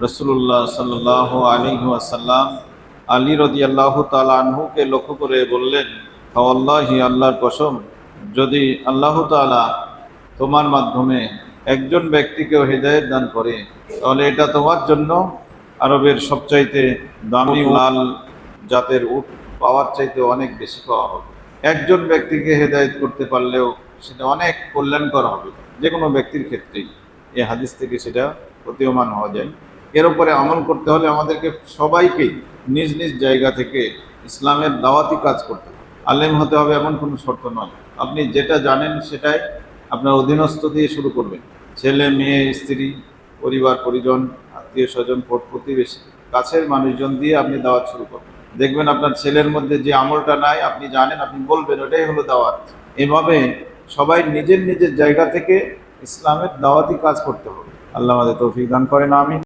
রাসূলুল্লাহ সাল্লাল্লাহু আলাইহি ওয়াসাল্লাম আলী রাদিয়াল্লাহু তাআলা আনহুকে লক্ষ্য করে বললেন, ওয়াল্লাহি, আল্লাহর কসম, যদি আল্লাহ তাআলা তোমার মাধ্যমে একজন ব্যক্তিকেও হিদায়াত দান করে, তাহলে এটা তোমার জন্য আরবের সবচাইতে দামি লাল জাতের উট পাওয়ার চাইতে অনেক বেশি পাওয়া হবে। একজন ব্যক্তিকে হেদায়েত করতে পারলেও সেটা অনেক কল্যাণকর হবে, যে কোনো ব্যক্তির ক্ষেত্রেই। এই হাদিস থেকে সেটা প্রতীয়মান হওয়া যায়। এর উপরে আমল করতে হলে আমাদেরকে সবাইকেই নিজ নিজ জায়গা থেকে ইসলামের দাওয়াতি কাজ করতে হবে। আলেম হতে হবে এমন কোনো শর্ত নয়। আপনি যেটা জানেন সেটাই আপনার অধীনস্থ দিয়ে শুরু করবেন। ছেলে, মেয়ে, স্ত্রী, পরিবার পরিজন, আত্মীয় স্বজন, প্রতিবেশী, কাছের মানুষজন দিয়ে আপনি দাওয়াত শুরু করবেন। দেখবেন আপনার ছেলের মধ্যে যে আমলটা নাই, আপনি জানেন, আপনি বলবেন, ওটাই হলো দাওয়াত। এভাবে সবাই নিজের নিজের জায়গা থেকে ইসলামের দাওয়াতি কাজ করতে হবে। আল্লাহ আমাদের তৌফিক দান করেন, আমিন।